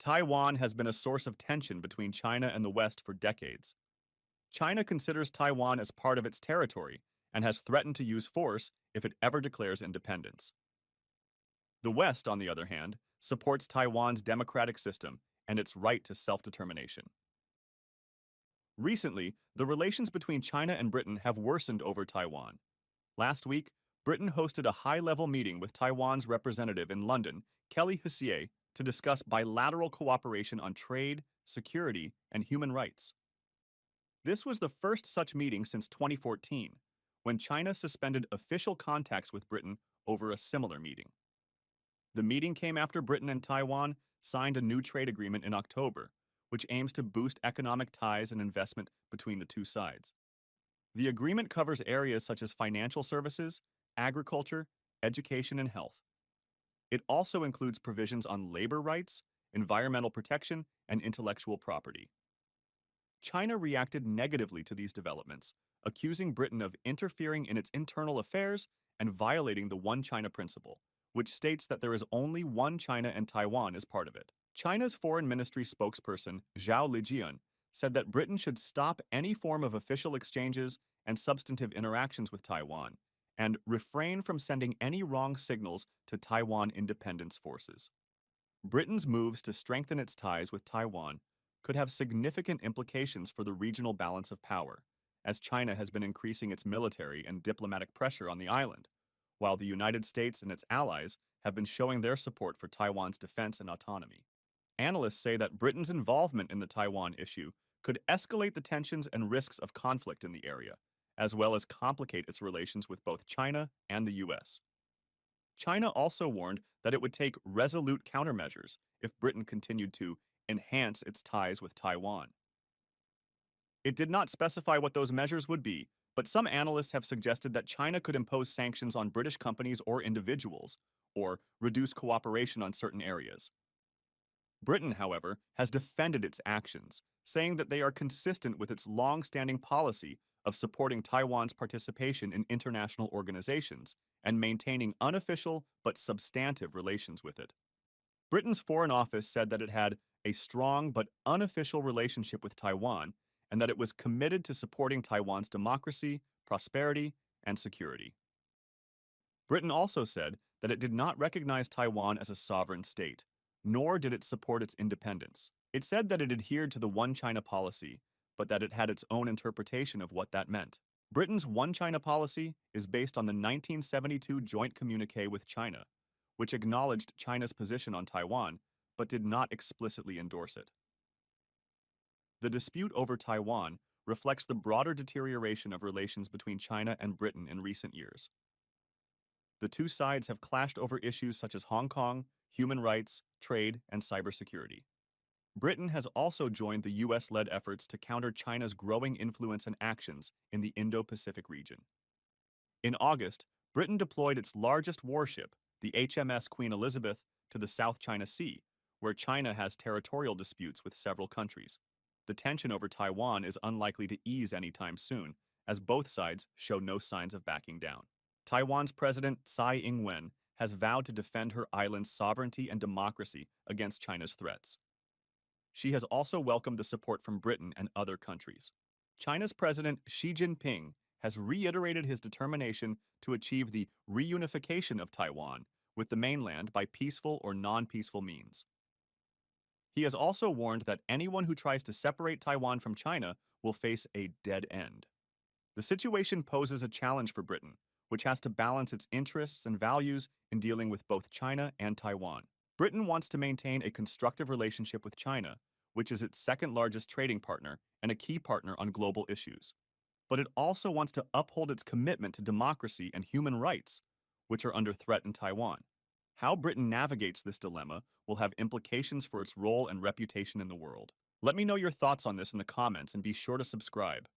Taiwan has been a source of tension between China and the West for decades. China considers Taiwan as part of its territory and has threatened to use force if it ever declares independence. The West, on the other hand, supports Taiwan's democratic system and its right to self-determination. Recently, the relations between China and Britain have worsened over Taiwan. Last week, Britain hosted a high-level meeting with Taiwan's representative in London, Kelly Hsieh, to discuss bilateral cooperation on trade, security, and human rights. This was the first such meeting since 2014, when China suspended official contacts with Britain over a similar meeting. The meeting came after Britain and Taiwan signed a new trade agreement in October, which aims to boost economic ties and investment between the two sides. The agreement covers areas such as financial services, agriculture, education, and health. It also includes provisions on labor rights, environmental protection, and intellectual property. China reacted negatively to these developments, accusing Britain of interfering in its internal affairs and violating the One China principle, which states that there is only one China and Taiwan as part of it. China's foreign ministry spokesperson, Zhao Lijian, said that Britain should stop any form of official exchanges and substantive interactions with Taiwan, and refrain from sending any wrong signals to Taiwan independence forces. Britain's moves to strengthen its ties with Taiwan could have significant implications for the regional balance of power, as China has been increasing its military and diplomatic pressure on the island, while the United States and its allies have been showing their support for Taiwan's defense and autonomy. Analysts say that Britain's involvement in the Taiwan issue could escalate the tensions and risks of conflict in the area, as well as complicate its relations with both China and the US. China also warned that it would take resolute countermeasures if Britain continued to enhance its ties with Taiwan. It did not specify what those measures would be, but some analysts have suggested that China could impose sanctions on British companies or individuals, or reduce cooperation on certain areas. Britain, however, has defended its actions, saying that they are consistent with its long-standing policy of supporting Taiwan's participation in international organizations and maintaining unofficial but substantive relations with it. Britain's Foreign Office said that it had a strong but unofficial relationship with Taiwan and that it was committed to supporting Taiwan's democracy, prosperity, and security. Britain also said that it did not recognize Taiwan as a sovereign state, nor did it support its independence. It said that it adhered to the One China policy, but that it had its own interpretation of what that meant. Britain's One China policy is based on the 1972 Joint Communiqué with China, which acknowledged China's position on Taiwan, but did not explicitly endorse it. The dispute over Taiwan reflects the broader deterioration of relations between China and Britain in recent years. The two sides have clashed over issues such as Hong Kong, human rights, trade, and cybersecurity. Britain has also joined the US-led efforts to counter China's growing influence and actions in the Indo-Pacific region. In August, Britain deployed its largest warship, the HMS Queen Elizabeth, to the South China Sea, where China has territorial disputes with several countries. The tension over Taiwan is unlikely to ease anytime soon, as both sides show no signs of backing down. Taiwan's President Tsai Ing-wen has vowed to defend her island's sovereignty and democracy against China's threats. She has also welcomed the support from Britain and other countries. China's President Xi Jinping has reiterated his determination to achieve the reunification of Taiwan with the mainland by peaceful or non-peaceful means. He has also warned that anyone who tries to separate Taiwan from China will face a dead end. The situation poses a challenge for Britain, which has to balance its interests and values in dealing with both China and Taiwan. Britain wants to maintain a constructive relationship with China, which is its second-largest trading partner and a key partner on global issues. But it also wants to uphold its commitment to democracy and human rights, which are under threat in Taiwan. How Britain navigates this dilemma will have implications for its role and reputation in the world. Let me know your thoughts on this in the comments and be sure to subscribe.